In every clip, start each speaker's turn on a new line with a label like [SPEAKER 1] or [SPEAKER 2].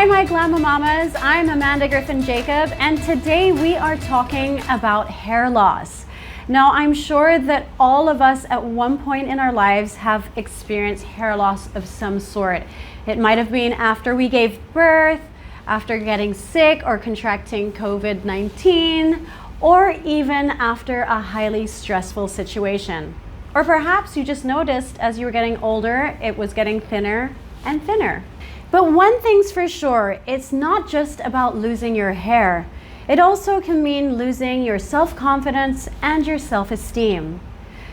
[SPEAKER 1] Hi, my Glam-O-Mamas. I'm Amanda Griffin-Jacob, and today we are talking about hair loss. Now, I'm sure that all of us at one point in our lives have experienced hair loss of some sort. It might have been after we gave birth, after getting sick or contracting COVID-19, or even after a highly stressful situation. Or perhaps you just noticed as you were getting older, it was getting thinner and thinner. But one thing's for sure, it's not just about losing your hair. It also can mean losing your self-confidence and your self-esteem.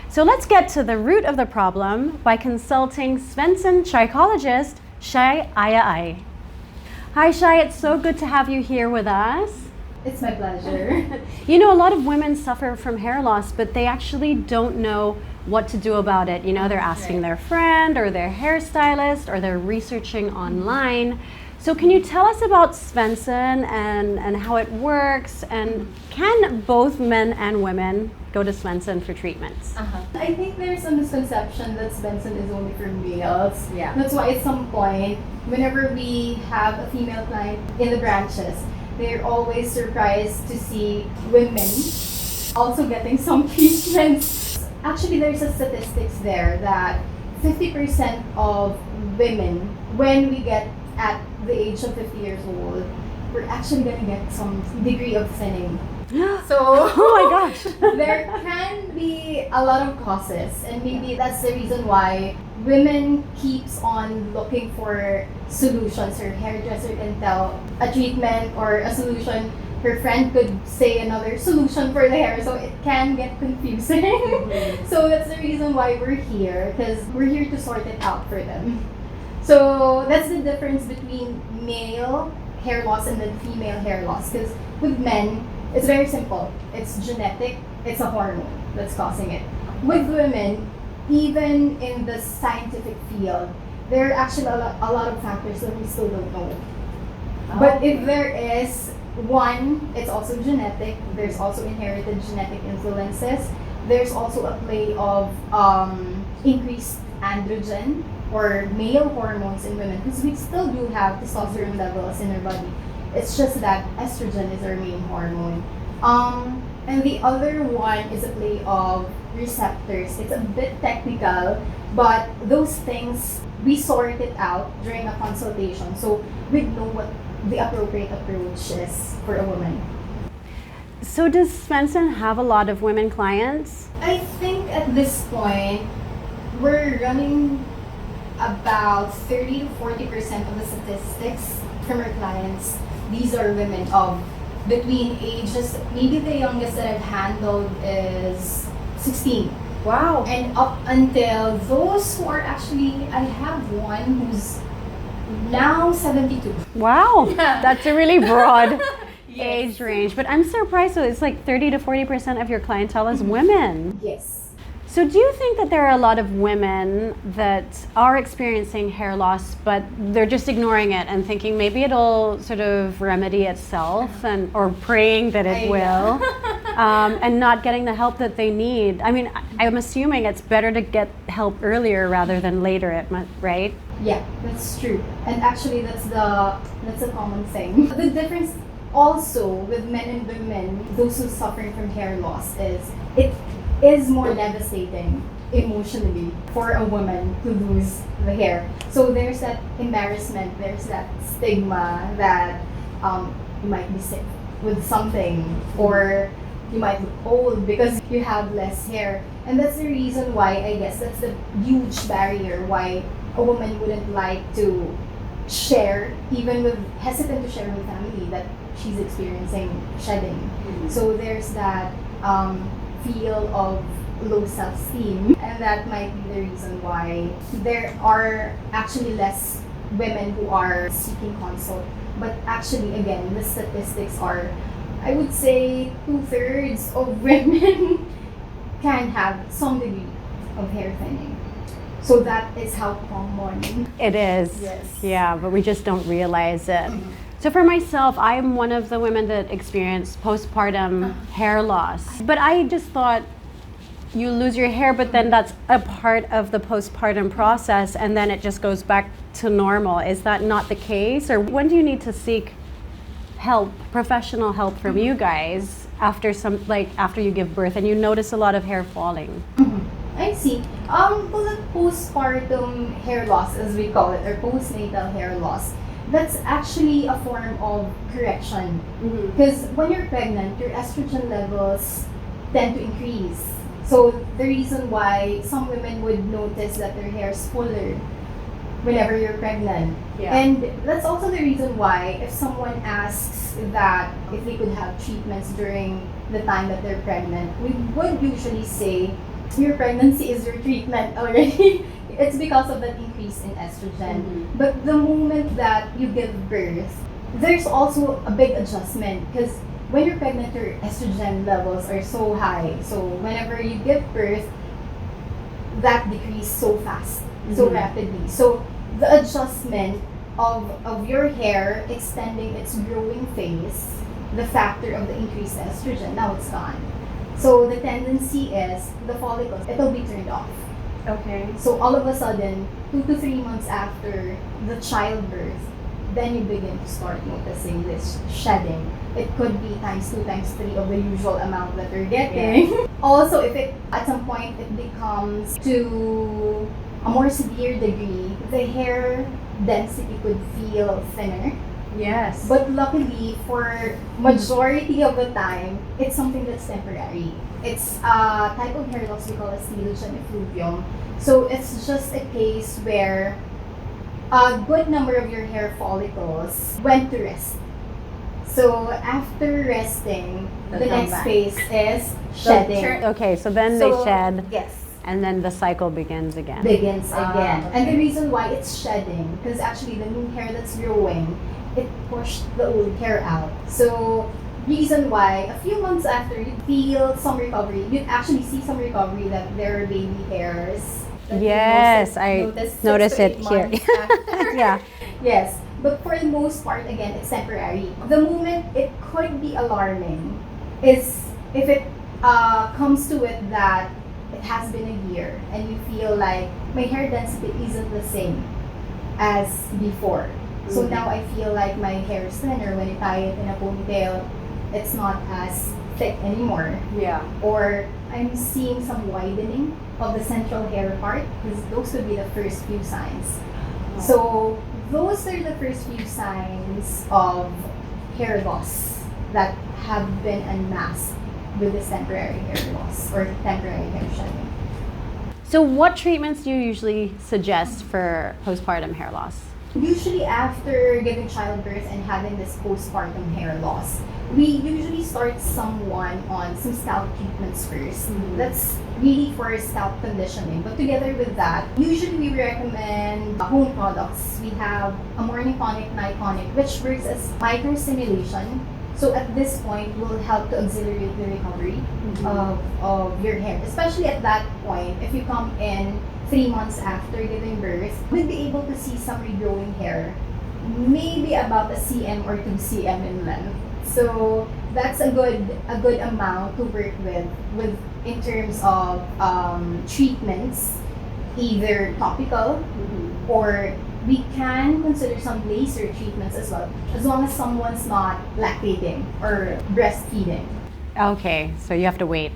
[SPEAKER 1] So let's get to the root of the problem by consulting Svenson Trichologist Shai Aya-ay. Hi Shai, it's so good to have you here with us.
[SPEAKER 2] It's my pleasure.
[SPEAKER 1] You know, a lot of women suffer from hair loss, but they actually don't know what to do about it. You know, they're asking their friend or their hairstylist, or they're researching online. So can you tell us about Svenson and how it works, and can both men and women go to Svenson for treatments?
[SPEAKER 2] I think there's a misconception that Svenson is only for males.
[SPEAKER 1] Yeah.
[SPEAKER 2] That's why at some point, whenever we have a female client in the branches, they're always surprised to see women also getting some treatments. Actually, there's a statistics there that 50% of women, when we get at the age of 50 years old, we're actually going to get some degree of thinning. So,
[SPEAKER 1] oh my gosh.
[SPEAKER 2] there can be a lot of causes, and maybe that's the reason why women keeps on looking for solutions. Her hairdresser can tell a treatment or a solution. Her friend could say another solution for the hair, so it can get confusing. So that's the reason why we're here, because we're here to sort it out for them. So that's the difference between male hair loss and then female hair loss. Because with men, it's very simple. It's genetic. It's a hormone that's causing it. With women, even in the scientific field, there are actually a lot of factors that we still don't know. But if there is one, it's also genetic. There's also inherited genetic influences. There's also a play of increased androgen or male hormones in women, because we still do have testosterone levels in our body. It's just that estrogen is our main hormone. And the other one is a play of receptors. It's a bit technical, but those things, we sort it out during a consultation, so we know what the appropriate approach is for a woman.
[SPEAKER 1] So does Svenson have a lot of women clients?
[SPEAKER 2] I think at this point, we're running about 30 to 40% of the statistics from our clients. These are women of between ages, maybe the youngest that I've handled is 16.
[SPEAKER 1] Wow.
[SPEAKER 2] And up until those who are actually, I have one who's now 72.
[SPEAKER 1] Wow,
[SPEAKER 2] Yeah.
[SPEAKER 1] that's a really broad
[SPEAKER 2] Yes.
[SPEAKER 1] age range. But I'm surprised, so it's like 30 to 40% of your clientele is women.
[SPEAKER 2] Yes.
[SPEAKER 1] So do you think that there are a lot of women that are experiencing hair loss, but they're just ignoring it and thinking maybe it'll sort of remedy itself, and or praying that it will, and not getting the help that they need? I mean, I'm assuming it's better to get help earlier rather than later, right?
[SPEAKER 2] Yeah, that's true. And actually that's a common thing. The difference also with men and women, those who suffering from hair loss, is it is more devastating emotionally for a woman to lose the hair. So there's that embarrassment, there's that stigma that you might be sick with something, or you might look old because you have less hair. And that's the reason why, I guess that's the huge barrier why a woman wouldn't like to share, even with hesitant to share with family that she's experiencing shedding. So there's that feel of low self-esteem, and that might be the reason why there are actually less women who are seeking consult. But actually, again, the statistics are, I would say 2/3 of women can have some degree of hair thinning. So that is how common
[SPEAKER 1] it is.
[SPEAKER 2] Yes.
[SPEAKER 1] Yeah, but we just don't realize it. So for myself, I'm one of the women that experienced postpartum hair loss. But I just thought you lose your hair, but then that's a part of the postpartum process, and then it just goes back to normal. Is that not the case? Or when do you need to seek help, professional help from you guys after you give birth and you notice a lot of hair falling?
[SPEAKER 2] I see. Well, the postpartum hair loss, as we call it, or postnatal hair loss, that's actually a form of correction. Because when you're pregnant, your estrogen levels tend to increase. So the reason why some women would notice that their hair is fuller whenever you're pregnant.
[SPEAKER 1] Yeah.
[SPEAKER 2] And that's also the reason why if someone asks that if they could have treatments during the time that they're pregnant, we would usually say your pregnancy is your treatment already. It's because of that increase in estrogen. But the moment that you give birth, there's also a big adjustment because when you're pregnant, your estrogen levels are so high. So whenever you give birth, that decreases so fast, so rapidly. So the adjustment of your hair extending its growing phase, the factor of the increased estrogen, now it's gone. So the tendency is the follicles, it'll be turned off.
[SPEAKER 1] Okay.
[SPEAKER 2] So all of a sudden, 2 to 3 months after the childbirth, then you begin to start noticing this shedding. It could be times 2, times 3 of the usual amount that you're getting. Yeah. Also, if it at some point it becomes to a more severe degree, the hair density could feel thinner.
[SPEAKER 1] Yes.
[SPEAKER 2] But luckily, for majority of the time, it's something that's temporary. It's a type of hair loss we call a stillation effluvium. So it's just a case where a good number of your hair follicles went to rest. So after resting, the next phase is shedding.
[SPEAKER 1] Okay, so then they shed.
[SPEAKER 2] Yes.
[SPEAKER 1] And then the cycle begins again.
[SPEAKER 2] Again.
[SPEAKER 1] Okay.
[SPEAKER 2] And the reason why it's shedding, because actually the new hair that's growing, it pushed the old hair out. So reason why a few months after you feel some recovery, you actually see some recovery that there are baby hairs.
[SPEAKER 1] Yes, I notice it here. Yeah.
[SPEAKER 2] Yes, but for the most part, again, it's temporary. The moment it could be alarming is if it comes to it that it has been a year and you feel like my hair density isn't the same as before. So now I feel like my hair is thinner. When you tie it in a ponytail, it's not as thick anymore.
[SPEAKER 1] Yeah.
[SPEAKER 2] Or I'm seeing some widening of the central hair part, because those could be the first few signs. So those are the first few signs of hair loss that have been unmasked with this temporary hair loss or temporary hair shedding.
[SPEAKER 1] So what treatments do you usually suggest for postpartum hair loss?
[SPEAKER 2] Usually after giving childbirth and having this postpartum hair loss, we usually start someone on some scalp treatments first. That's really for scalp conditioning. But together with that, usually we recommend home products. We have a morning tonic, night tonic, which works as micro-stimulation. So at this point, will help to accelerate the recovery of your hair. Especially at that point, if you come in 3 months after giving birth, we'll be able to see some regrowing hair, maybe about a cm or 2 cm in length. So that's a good amount to work with in terms of treatments, either topical or we can consider some laser treatments as well, as long as someone's not lactating or breastfeeding.
[SPEAKER 1] Okay, so you have to wait.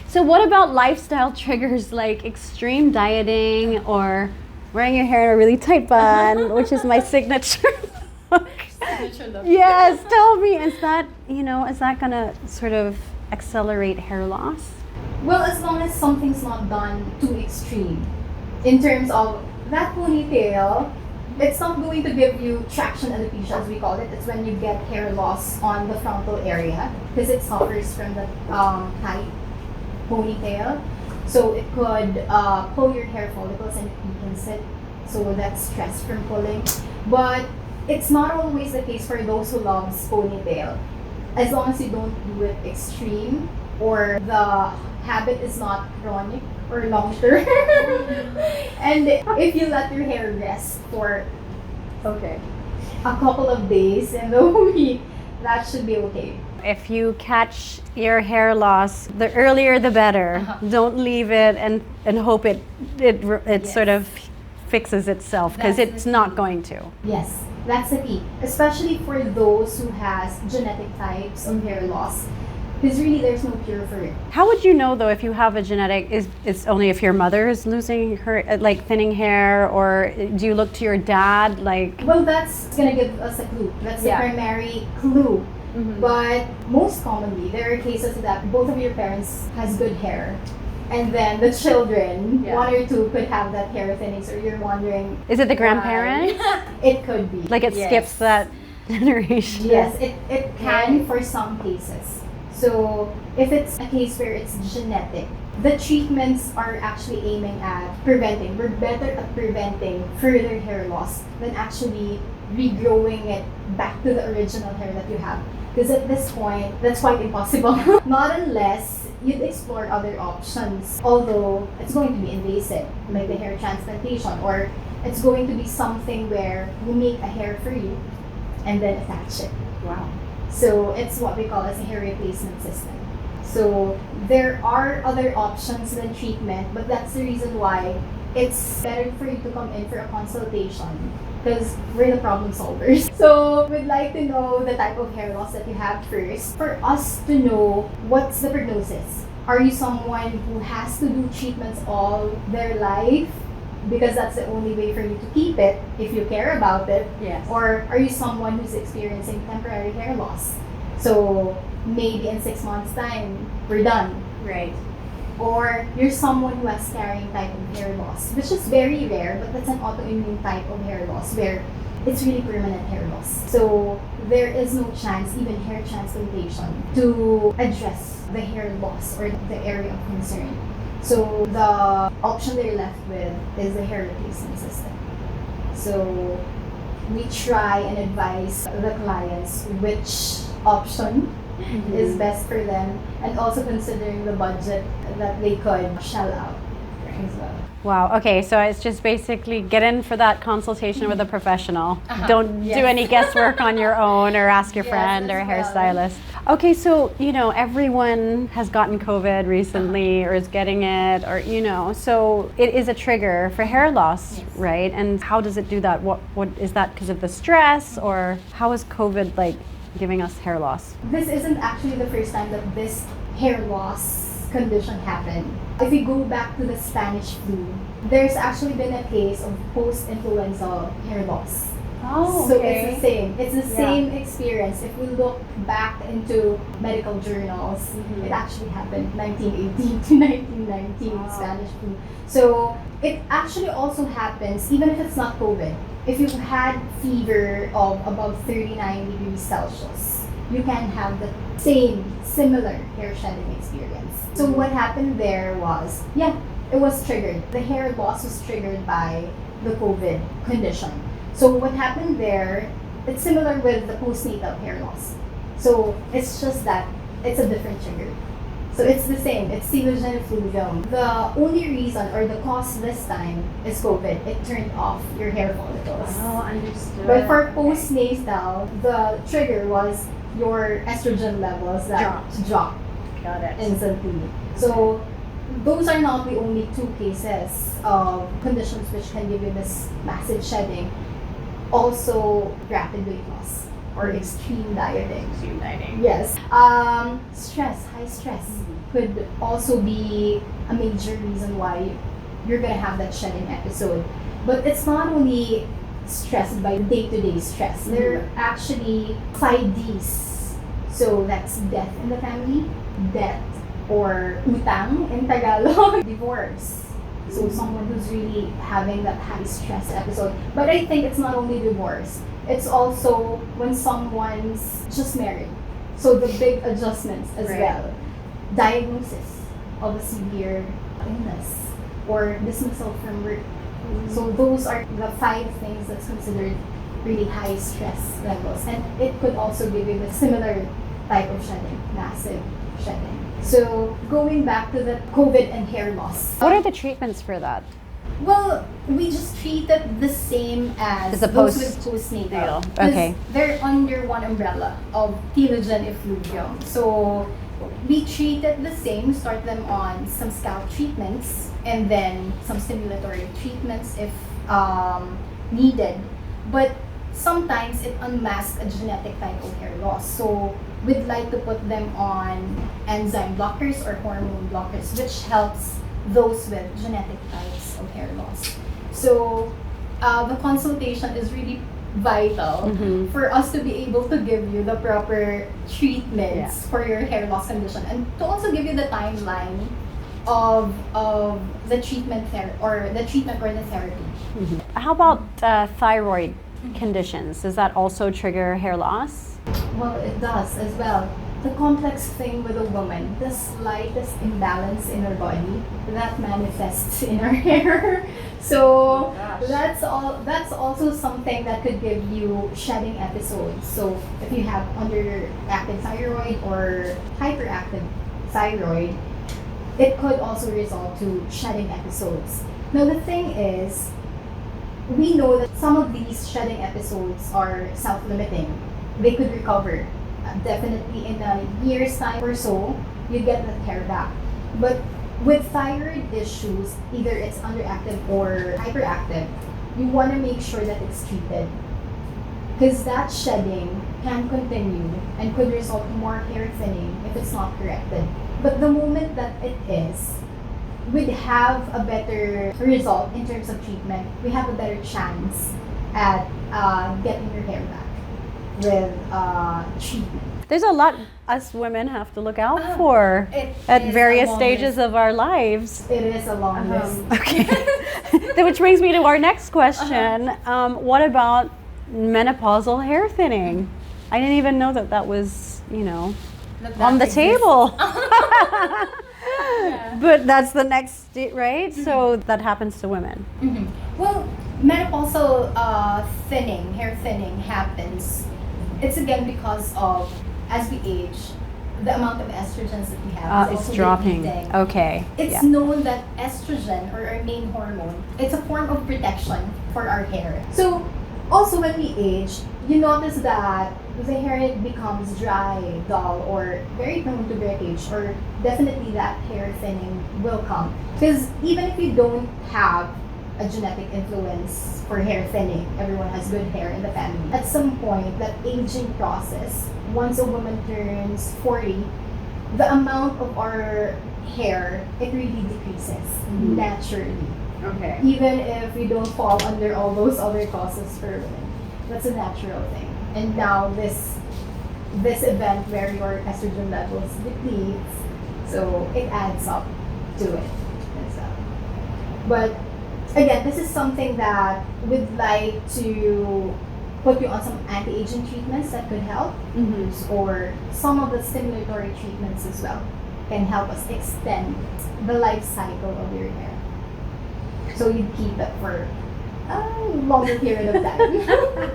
[SPEAKER 1] So what about lifestyle triggers like extreme dieting or wearing your hair in a really tight bun, which is my signature look? Yes, tell me, is that gonna sort of accelerate hair loss?
[SPEAKER 2] Well, as long as something's not done too extreme. In terms of that ponytail, it's not going to give you traction alopecia, as we call it. It's when you get hair loss on the frontal area because it suffers from the tight ponytail. So it could pull your hair follicles and it weakens it. So that's stress from pulling. But it's not always the case for those who love ponytail. As long as you don't do it extreme or the habit is not chronic or long term. And if you let your hair rest for a couple of days in the week, that should be okay.
[SPEAKER 1] if you catch your hair loss, the earlier the better. Don't leave it and hope it
[SPEAKER 2] Yes.
[SPEAKER 1] sort of fixes itself, because
[SPEAKER 2] That's
[SPEAKER 1] it's
[SPEAKER 2] the
[SPEAKER 1] not
[SPEAKER 2] key.
[SPEAKER 1] going to.
[SPEAKER 2] Yes, that's the key. Especially for those who has genetic types of hair loss. Because really there's no cure for it.
[SPEAKER 1] How would you know though if you have a genetic? It's only if your mother is losing her like thinning hair, or do you look to your dad? Like,
[SPEAKER 2] Well, that's gonna give us a clue. That's the
[SPEAKER 1] Yeah.
[SPEAKER 2] primary clue.
[SPEAKER 1] Mhm.
[SPEAKER 2] But most commonly, there are cases that both of your parents has good hair, and then the children,
[SPEAKER 1] Yeah.
[SPEAKER 2] one or two, could have that hair thinning. So you're wondering,
[SPEAKER 1] is it the
[SPEAKER 2] why?
[SPEAKER 1] grandparents?
[SPEAKER 2] It could be.
[SPEAKER 1] Like it
[SPEAKER 3] Yes.
[SPEAKER 1] skips that generation.
[SPEAKER 2] Yes, it can for some cases. So if it's a case where it's genetic, the treatments are actually aiming at preventing. We're better at preventing further hair loss than actually regrowing it back to the original hair that you have. Because at this point, that's quite impossible. Not unless you'd explore other options. Although it's going to be invasive, like the hair transplantation, or it's going to be something where we make a hair for you and then attach it.
[SPEAKER 1] Wow.
[SPEAKER 2] So it's what we call as a hair replacement system. So there are other options than treatment, but that's the reason why it's better for you to come in for a consultation, because we're the problem solvers. So we'd like to know the type of hair loss that you have first, for us to know what's the prognosis. Are you someone who has to do treatments all their life? Because that's the only way for you to keep it if you care about it.
[SPEAKER 1] Yes.
[SPEAKER 2] Or are you someone who's experiencing temporary hair loss? So maybe in 6 months' time, we're done.
[SPEAKER 1] Right.
[SPEAKER 2] Or you're someone who has carrying type of hair loss, which is very rare, but that's an autoimmune type of hair loss where it's really permanent hair loss. So there is no chance, even hair transplantation, to address the hair loss or the area of concern. So the option they're left with is the hair replacement system. So we try and advise the clients which option is best for them, and also considering the budget that they could shell out as well.
[SPEAKER 1] Wow. Okay. So it's just basically get in for that consultation with a professional. Don't
[SPEAKER 2] Yes.
[SPEAKER 1] do any guesswork on your own, or ask your
[SPEAKER 2] Yes,
[SPEAKER 1] friend or a
[SPEAKER 2] as well.
[SPEAKER 1] hairstylist. Okay. So, everyone has gotten COVID recently or is getting it, or, so it is a trigger for hair loss,
[SPEAKER 2] Yes.
[SPEAKER 1] right? And how does it do that? What is that, because of the stress, or how is COVID like giving us hair loss?
[SPEAKER 2] This isn't actually the first time that this hair loss condition happened. If we go back to the Spanish flu, there's actually been a case of post-influenza hair loss.
[SPEAKER 1] Oh,
[SPEAKER 2] So it's the same. It's the
[SPEAKER 1] Yeah.
[SPEAKER 2] same experience. If we look back into medical journals,
[SPEAKER 1] Mhm.
[SPEAKER 2] it actually happened 1918 to 1919
[SPEAKER 1] Wow.
[SPEAKER 2] Spanish flu. So it actually also happens even if it's not COVID. If you've had fever of above 39 degrees Celsius, you can have the similar hair shedding experience. So what happened there was, it was triggered. The hair loss was triggered by the COVID condition. So what happened there, it's similar with the postnatal hair loss. So it's just that it's a different trigger. So it's the same, it's serogen effluvium. The only reason or the cause this time is COVID. It turned off your hair follicles.
[SPEAKER 1] Oh, understood.
[SPEAKER 2] But for postnatal, the trigger was your estrogen levels that dropped
[SPEAKER 1] Got it.
[SPEAKER 2] instantly. So those are not the only two cases of conditions which can give you this massive shedding. Also rapid weight loss or extreme dieting. Yes. Stress, high stress could also be a major reason why you're gonna have that shedding episode. But it's not only stressed by day-to-day stress. There are actually 5Ds. So that's death in the family, death or utang in Tagalog, divorce. So someone who's really having that high stress episode. But I think it's not only divorce. It's also when someone's just married. So the big adjustments as
[SPEAKER 1] Right.
[SPEAKER 2] well. Diagnosis of a severe illness or dismissal from work. So those are the 5 things that's considered really high stress levels. And it could also give you a similar type of shedding, massive shedding. So going back to the COVID and hair loss.
[SPEAKER 1] What are the treatments for that?
[SPEAKER 2] Well, we just treat it the same as
[SPEAKER 1] As a
[SPEAKER 2] those with postnatal.
[SPEAKER 1] natal.
[SPEAKER 2] 'Cause
[SPEAKER 1] Okay.
[SPEAKER 2] they're under one umbrella of telogen effluvium. So we treat it the same, start them on some scalp treatments and then some stimulatory treatments if needed. But sometimes it unmasks a genetic type of hair loss. So we'd like to put them on enzyme blockers or hormone blockers, which helps those with genetic types of hair loss. So the consultation is really vital for us to be able to give you the proper treatments for your hair loss condition, and to also give you the timeline of the treatment or the therapy.
[SPEAKER 1] How about thyroid conditions? Does that also trigger hair loss?
[SPEAKER 2] Well, it does as well. The complex thing with a woman, the slightest imbalance in her body, that manifests in her hair. So that's also something that could give you shedding episodes. So if you have underactive thyroid or hyperactive thyroid, it could also result to shedding episodes. Now the thing is, we know that some of these shedding episodes are self-limiting. They could recover. Definitely in a year's time or so, you get that hair back. But with thyroid issues, either it's underactive or hyperactive, you want to make sure that it's treated. Because that shedding can continue and could result in more hair thinning if it's not corrected. But the moment that it is, we'd have a better result in terms of treatment. We have a better chance at getting your hair back with treatment.
[SPEAKER 1] There's a lot us women have to look out for at various stages of our lives.
[SPEAKER 2] It is a long list.
[SPEAKER 1] Okay. Which brings me to our next question. What about menopausal hair thinning? I didn't even know that was, on the table. But that's the next, right? So that happens to women.
[SPEAKER 2] Well, menopausal hair thinning happens. It's again because of, as we age, the amount of estrogens that we have is
[SPEAKER 1] it's
[SPEAKER 2] also
[SPEAKER 1] dropping.
[SPEAKER 2] depleting.
[SPEAKER 1] Okay.
[SPEAKER 2] It's known that estrogen, or our main hormone, it's a form of protection for our hair. So also when we age, you notice that the hair becomes dry, dull, or very prone to breakage, or definitely that hair thinning will come. Because even if you don't have a genetic influence for hair thinning, everyone has good hair in the family. At some point, that aging process, once a woman turns 40, the amount of our hair, it really decreases naturally.
[SPEAKER 1] Okay.
[SPEAKER 2] Even if we don't fall under all those other causes for women. That's a natural thing. And now this event where your estrogen levels depletes, so it adds up to it. But again, this is something that we'd like to put you on some anti-aging treatments that could help, or some of the stimulatory treatments as well can help us extend the life cycle of your hair. So you keep it for a longer period of time.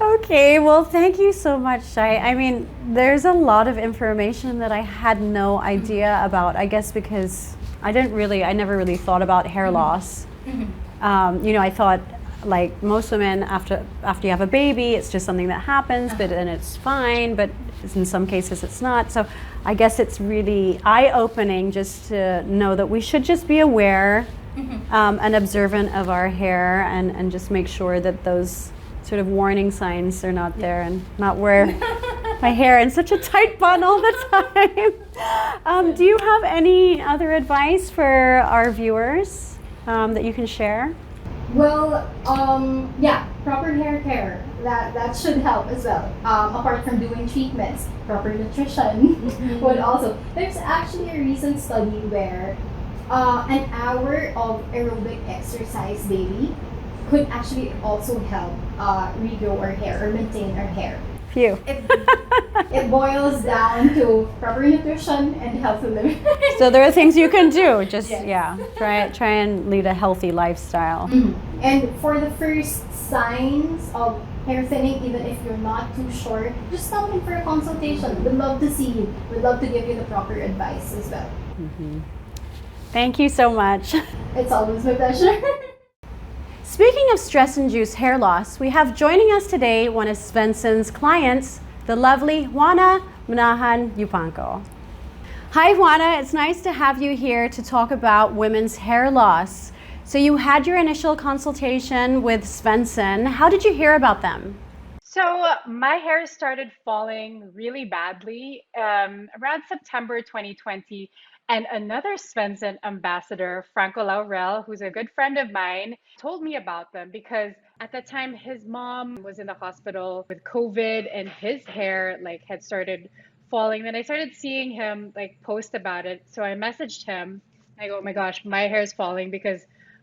[SPEAKER 1] Okay, well, thank you so much, Shai. I mean, there's a lot of information that I had no idea about, I guess because I never really thought about hair loss. I thought, like most women, after you have a baby, it's just something that happens, but then it's fine, but in some cases it's not. So I guess it's really eye-opening just to know that we should just be aware and observant of our hair, and just make sure that those sort of warning signs are not there, and not wear my hair in such a tight bun all the time. Do you have any other advice for our viewers that you can share?
[SPEAKER 2] Well, proper hair care, that should help as well. Apart from doing treatments, proper nutrition would also. There's actually a recent study where an hour of aerobic exercise daily could actually also help regrow our hair or maintain our hair.
[SPEAKER 1] Phew.
[SPEAKER 2] It boils down to proper nutrition and healthy living.
[SPEAKER 1] So there are things you can do. Just
[SPEAKER 2] Yes.
[SPEAKER 1] try and lead a healthy lifestyle.
[SPEAKER 2] And for the first signs of hair thinning, even if you're not too sure, just come in for a consultation. We'd love to see you. We'd love to give you the proper advice as well.
[SPEAKER 1] Thank you so much.
[SPEAKER 2] It's always my pleasure.
[SPEAKER 1] Speaking of stress-induced hair loss, we have joining us today one of Svenson's clients, the lovely Juana Manahan-Yupangco. Hi Juana, it's nice to have you here to talk about women's hair loss. So you had your initial consultation with Svenson. How did you hear about them?
[SPEAKER 3] So my hair started falling really badly around September 2020, and another Svenson ambassador, Franco Laurel, who's a good friend of mine, told me about them because at that time his mom was in the hospital with COVID, and his hair like had started falling. Then I started seeing him like post about it, so I messaged him. I go, oh my gosh, my hair is falling because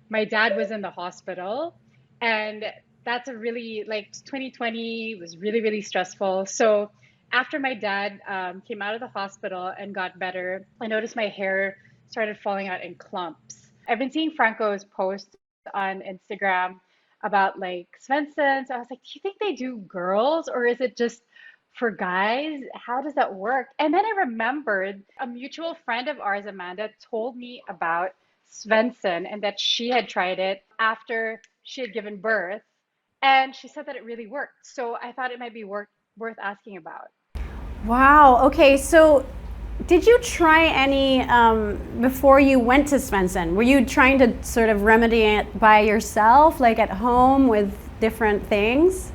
[SPEAKER 3] my dad was in the hospital, and that's a really like 2020 was really, really stressful. So after my dad came out of the hospital and got better, I noticed my hair started falling out in clumps. I've been seeing Franco's posts on Instagram about like Svensson. So I was like, do you think they do girls or is it just for guys? How does that work? And then I remembered a mutual friend of ours, Amanda, told me about Svenson and that she had tried it after she had given birth. And she said that it really worked. So I thought it might be worth asking about.
[SPEAKER 1] Wow, okay, so did you try any before you went to Svenson? Were you trying to sort of remedy it by yourself, like at home with different things?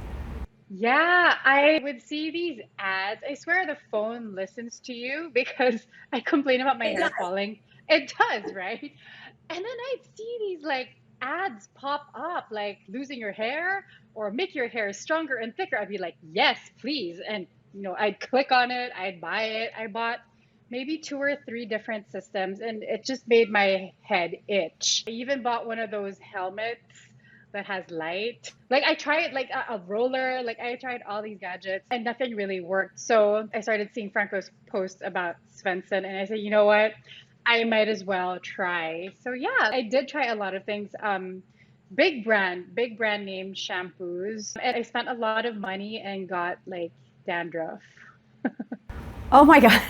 [SPEAKER 3] Yeah, I would see these ads. I swear the phone listens to you because I complain about my
[SPEAKER 2] It
[SPEAKER 3] hair
[SPEAKER 2] does.
[SPEAKER 3] falling. It does, right? And then I'd see these like ads pop up, like losing your hair or make your hair stronger and thicker. I'd be like, yes, please. And, I'd click on it, I'd buy it. I bought maybe two or three different systems and it just made my head itch. I even bought one of those helmets that has light. Like I tried like a roller, like I tried all these gadgets and nothing really worked. So I started seeing Franco's post about Svenson and I said, you know what? I might as well try. So yeah, I did try a lot of things. Big brand name shampoos. And I spent a lot of money and got like dandruff.
[SPEAKER 1] Oh my God.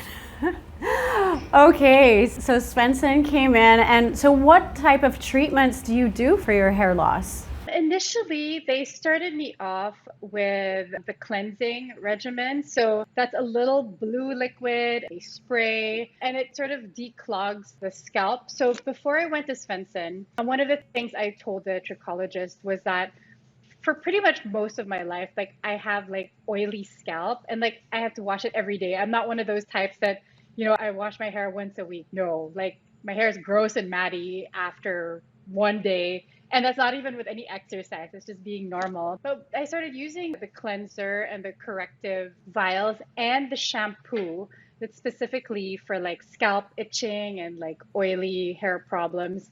[SPEAKER 1] Okay, so Svenson came in, and so what type of treatments do you do for your hair loss?
[SPEAKER 3] Initially, they started me off with the cleansing regimen. So that's a little blue liquid, a spray, and it sort of declogs the scalp. So before I went to Svenson, one of the things I told the trichologist was that for pretty much most of my life, like I have like oily scalp and like I have to wash it every day. I'm not one of those types that, I wash my hair once a week. No, like my hair is gross and matty after one day. And that's not even with any exercise, it's just being normal. But I started using the cleanser and the corrective vials and the shampoo that's specifically for like scalp itching and like oily hair problems.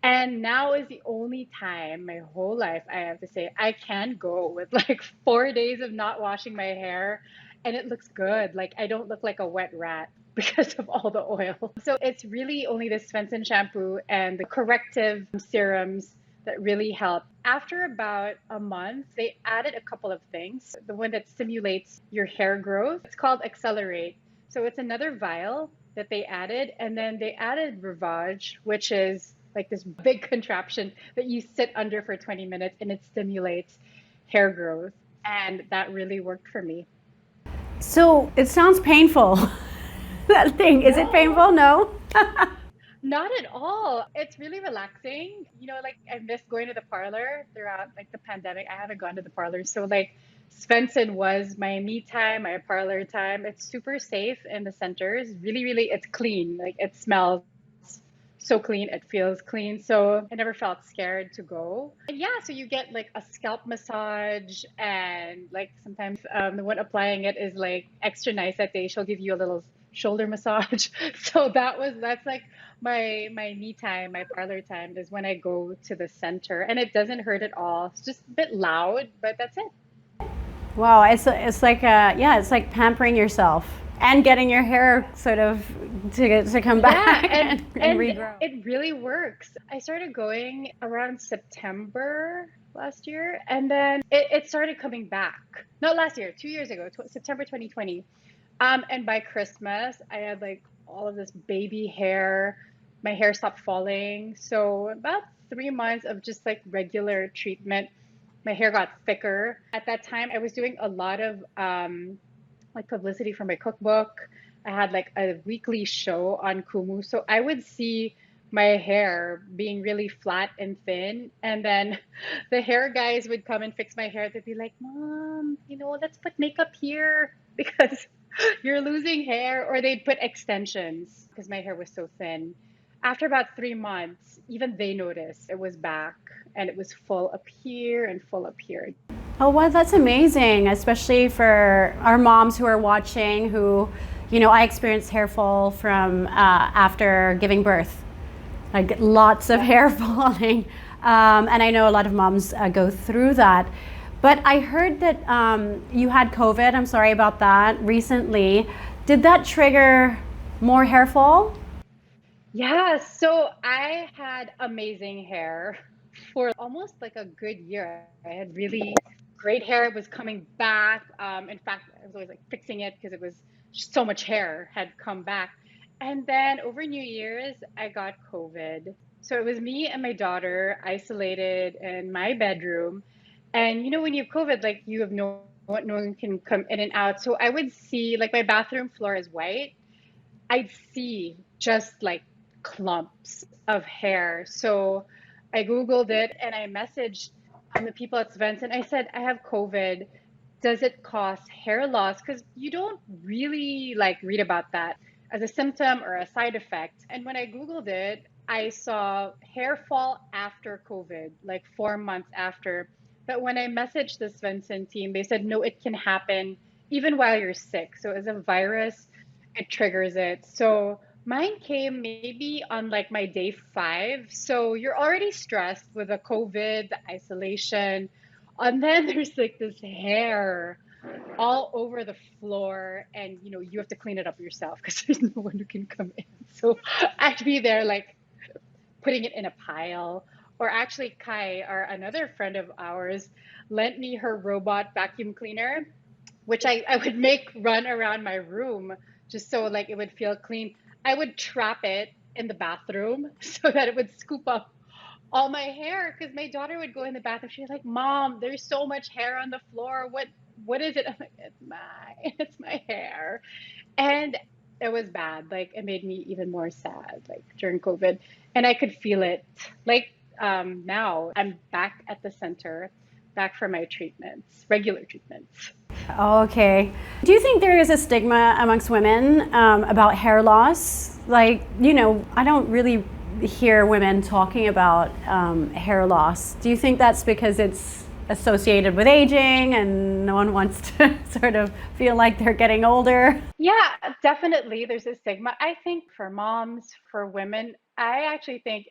[SPEAKER 3] And now is the only time my whole life I have to say I can go with like 4 days of not washing my hair and it looks good. Like I don't look like a wet rat because of all the oil. So it's really only the Svenson shampoo and the corrective serums that really help. After about a month, they added a couple of things. The one that stimulates your hair growth, it's called Accelerate. So it's another vial that they added, and then they added Rivage, which is like this big contraption that you sit under for 20 minutes and it stimulates hair growth. And that really worked for me.
[SPEAKER 1] So it sounds painful. That thing, is it
[SPEAKER 3] No,
[SPEAKER 1] painful? No?
[SPEAKER 3] not at all. It's really relaxing. Like I missed going to the parlor throughout like the pandemic. I haven't gone to the parlor. So like Svenson was my me time, my parlor time. It's super safe in the centers. Really, really, it's clean. Like it smells so clean, it feels clean. So I never felt scared to go. And yeah, so you get like a scalp massage, and like sometimes the one applying it is like extra nice that day. She'll give you a little shoulder massage. So that's like my me time, my parlor time is when I go to the center, and it doesn't hurt at all. It's just a bit loud, but that's it.
[SPEAKER 1] Wow, it's like yeah, it's like pampering yourself and getting your hair sort of to come
[SPEAKER 3] Yeah,
[SPEAKER 1] back
[SPEAKER 3] and
[SPEAKER 1] and
[SPEAKER 3] and
[SPEAKER 1] regrow.
[SPEAKER 3] it really works. I started going around September last year, and then it started coming back. Not last year, 2 years ago, September 2020. And by Christmas, I had like all of this baby hair, my hair stopped falling. So about 3 months of just like regular treatment, my hair got thicker. At that time, I was doing a lot of like publicity for my cookbook. I had like a weekly show on Kumu. So I would see my hair being really flat and thin. And then the hair guys would come and fix my hair. They'd be like, Mom, let's put makeup here because you're losing hair. Or they'd put extensions because my hair was so thin. After about 3 months, even they noticed it was back and it was full up here and full up here.
[SPEAKER 1] Oh, well, that's amazing, especially for our moms who are watching who, I experienced hair fall from after giving birth, like lots of hair falling. And I know a lot of moms go through that. But I heard that you had COVID, I'm sorry about that, recently. Did that trigger more hair fall?
[SPEAKER 3] Yeah, so I had amazing hair for almost like a good year. I had really great hair. It was coming back. In fact, I was always like fixing it because it was so much hair had come back. And then over New Year's, I got COVID. So it was me and my daughter isolated in my bedroom. And when you have COVID, like you have no one can come in and out. So I would see like my bathroom floor is white. I'd see just like clumps of hair. So I Googled it and I messaged the people at Svenson. I said, I have COVID. Does it cause hair loss? Because you don't really like read about that as a symptom or a side effect. And when I Googled it, I saw hair fall after COVID, like 4 months after. But when I messaged the Svenson team, they said, no, it can happen even while you're sick. So as a virus, it triggers it. So mine came maybe on like my day 5. So you're already stressed with the COVID, the isolation. And then there's like this hair all over the floor, and you have to clean it up yourself because there's no one who can come in. So I'd be there like putting it in a pile. Or actually, Kai, or another friend of ours, lent me her robot vacuum cleaner, which I would make run around my room just so like it would feel clean. I would trap it in the bathroom so that it would scoop up all my hair because my daughter would go in the bathroom. She's like, Mom, there's so much hair on the floor. What is it? I'm like, it's my hair. And it was bad. Like it made me even more sad, like during COVID. And I could feel it. Like now I'm back at the center, back for my treatments, regular treatments.
[SPEAKER 1] Okay. Do you think there is a stigma amongst women about hair loss? Like, I don't really hear women talking about hair loss. Do you think that's because it's associated with aging and no one wants to sort of feel like they're getting older?
[SPEAKER 3] Yeah, definitely. There's a stigma. I think for moms, for women, I actually think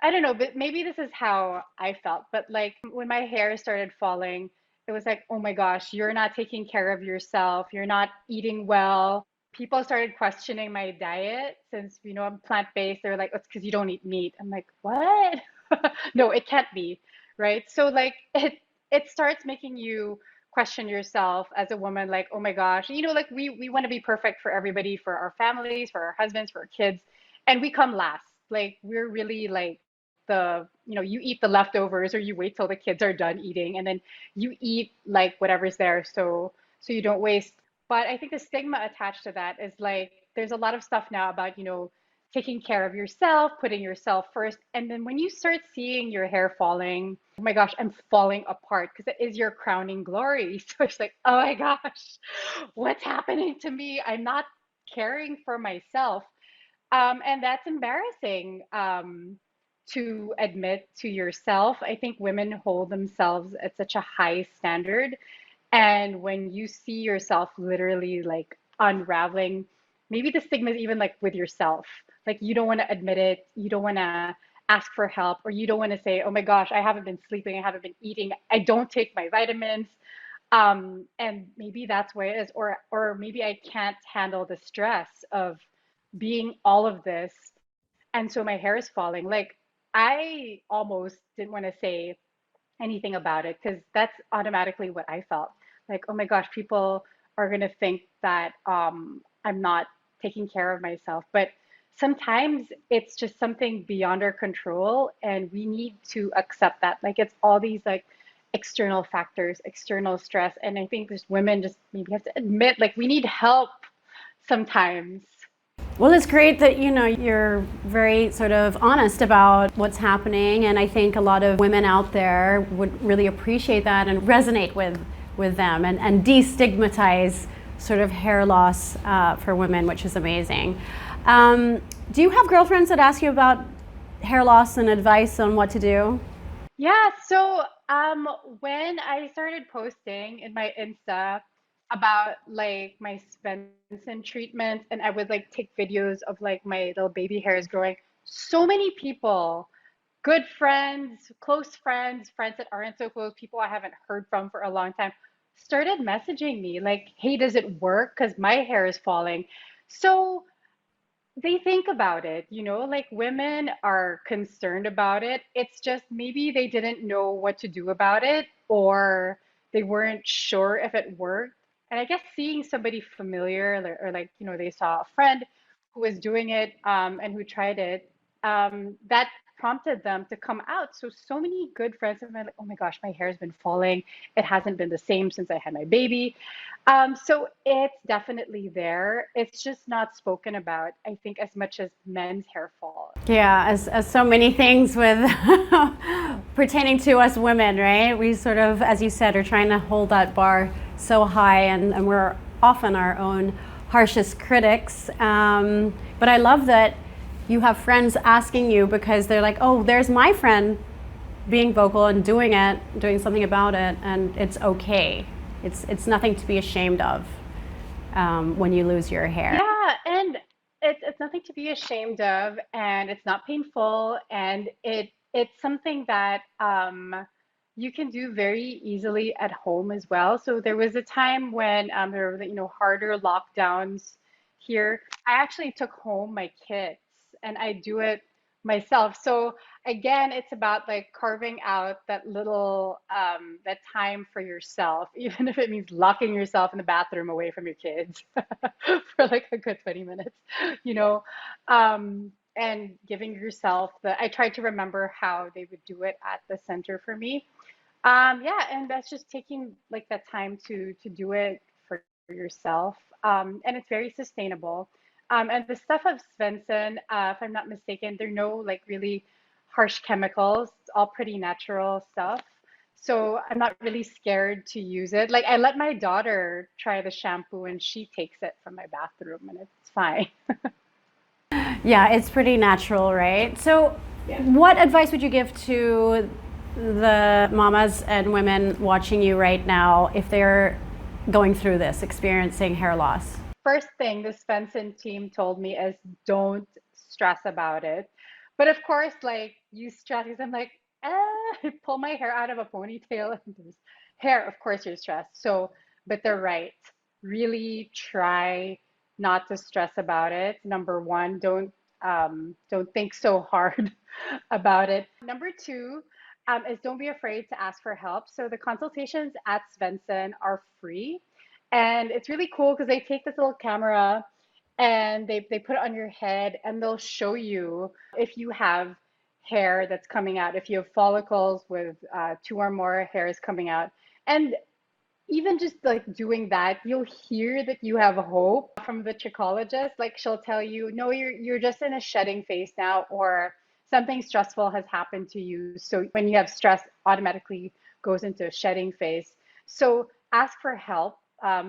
[SPEAKER 3] I don't know, but maybe this is how I felt. But like when my hair started falling, it was like, oh my gosh, you're not taking care of yourself. You're not eating well. People started questioning my diet since, I'm plant-based. They're like, it's because you don't eat meat. I'm like, what? No, it can't be, right? So like it starts making you question yourself as a woman, like, oh my gosh, like we want to be perfect for everybody, for our families, for our husbands, for our kids, and we come last. Like we're really like you eat the leftovers or you wait till the kids are done eating and then you eat like whatever's there so you don't waste. But I think the stigma attached to that is like there's a lot of stuff now about, taking care of yourself, putting yourself first. And then when you start seeing your hair falling, oh my gosh, I'm falling apart because it is your crowning glory. So it's like, oh my gosh, what's happening to me? I'm not caring for myself. And that's embarrassing to admit to yourself. I think women hold themselves at such a high standard. And when you see yourself literally like unraveling, maybe the stigma is even like with yourself. Like you don't want to admit it, you don't want to ask for help, or you don't want to say, oh my gosh, I haven't been sleeping, I haven't been eating, I don't take my vitamins. And maybe that's where it is, or maybe I can't handle the stress of being all of this, and so my hair is falling. Like I almost didn't want to say anything about it because that's automatically what I felt. Like, oh my gosh, people are gonna think that I'm not taking care of myself. But sometimes it's just something beyond our control, and we need to accept that. Like it's all these like external factors, external stress. And I think just women just maybe have to admit like we need help sometimes.
[SPEAKER 1] Well, it's great that you're very sort of honest about what's happening, and I think a lot of women out there would really appreciate that and resonate with them, and destigmatize sort of hair loss for women, which is amazing. Do you have girlfriends that ask you about hair loss and advice on what to do?
[SPEAKER 3] Yeah, so when I started posting in my Insta about like my Svenson treatment, and I would like take videos of like my little baby hairs growing, so many people, good friends, close friends, friends that aren't so close, people I haven't heard from for a long time, started messaging me like, "Hey, does it work? Because my hair is falling." So they think about it, like women are concerned about it. It's just maybe they didn't know what to do about it, or they weren't sure if it worked. And I guess seeing somebody familiar, or like, they saw a friend who was doing it, and who tried it, that prompted them to come out. So many good friends of mine, like, oh my gosh, my hair's been falling. It hasn't been the same since I had my baby. So it's definitely there. It's just not spoken about, I think, as much as men's hair fall.
[SPEAKER 1] Yeah, as so many things with pertaining to us women, right? We sort of, as you said, are trying to hold that bar so high, and we're often our own harshest critics. But I love that you have friends asking you, because they're like, oh, there's my friend being vocal and doing something about it, and it's okay. It's nothing to be ashamed of when you lose your hair.
[SPEAKER 3] Yeah, and it's nothing to be ashamed of, and it's not painful, and it's something that you can do very easily at home as well. So there was a time when there were harder lockdowns here. I actually took home my kits and I do it myself. So again, it's about like carving out that little that time for yourself, even if it means locking yourself in the bathroom away from your kids for like a good 20 minutes, you know, and giving yourself I tried to remember how they would do it at the center for me. Yeah, and that's just taking like that time to do it for yourself. And it's very sustainable. And the stuff of Svensson, if I'm not mistaken, there are no like really harsh chemicals. It's all pretty natural stuff. So I'm not really scared to use it. Like I let my daughter try the shampoo and she takes it from my bathroom and it's fine.
[SPEAKER 1] Yeah, it's pretty natural, right? So,
[SPEAKER 3] Yeah.
[SPEAKER 1] what advice would you give to the mamas and women watching you right now if they're going through this, experiencing hair loss?
[SPEAKER 3] First thing the Svensson team told me is don't stress about it. But of course, like you stress because I'm like, I pull my hair out of a ponytail and there's hair. Of course, you're stressed. So, but they're right. Really try not to stress about it. Number one, don't think so hard about it. Number two, is don't be afraid to ask for help. So the consultations at Svensson are free. And it's really cool because they take this little camera and they put it on your head and they'll show you if you have hair that's coming out, if you have follicles with two or more hairs coming out. And even just like doing that, you'll hear that you have hope from the trichologist. Like she'll tell you, no, you're just in a shedding phase now, or something stressful has happened to you. So when you have stress, automatically goes into a shedding phase. So ask for help.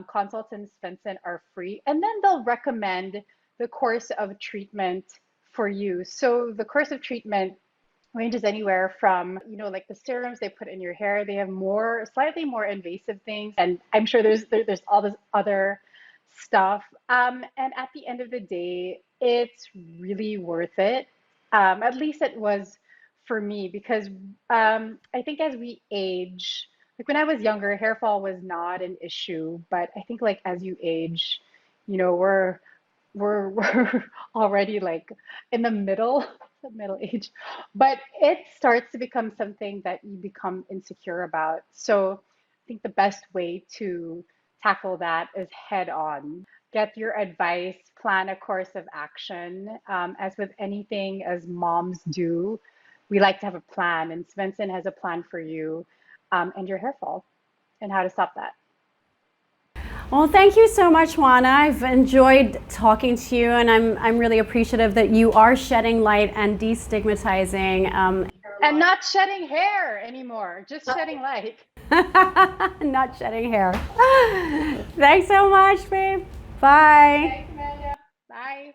[SPEAKER 3] Consults in Svenson are free, and then they'll recommend the course of treatment for you. So the course of treatment ranges anywhere from, like the serums they put in your hair. They have more, slightly more invasive things, and I'm sure there's all this other stuff. And at the end of the day, it's really worth it. At least it was for me because I think as we age, like when I was younger, hair fall was not an issue, but I think like as you age, we're already like in the middle the middle age, but it starts to become something that you become insecure about. So I think the best way to tackle that is head on. get your advice, plan a course of action. As with anything, as moms do, we like to have a plan, and Svenson has a plan for you and your hair fall and how to stop that.
[SPEAKER 1] Well, thank you so much, Juana. I've enjoyed talking to you, and I'm really appreciative that you are shedding light and destigmatizing.
[SPEAKER 3] And not shedding hair anymore, just shedding light.
[SPEAKER 1] Not shedding hair. Thanks so much, babe. Bye.
[SPEAKER 3] Thanks, Amanda. Bye.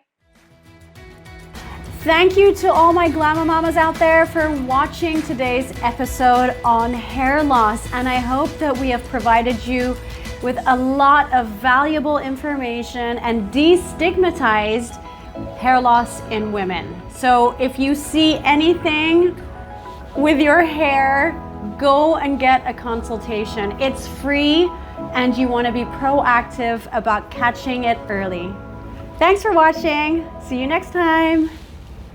[SPEAKER 1] Thank you to all my Glam-O-Mamas out there for watching today's episode on hair loss, and I hope that we have provided you with a lot of valuable information and destigmatized hair loss in women. So if you see anything with your hair, go and get a consultation. It's free, and you want to be proactive about catching it early. Thanks for watching. See you next time.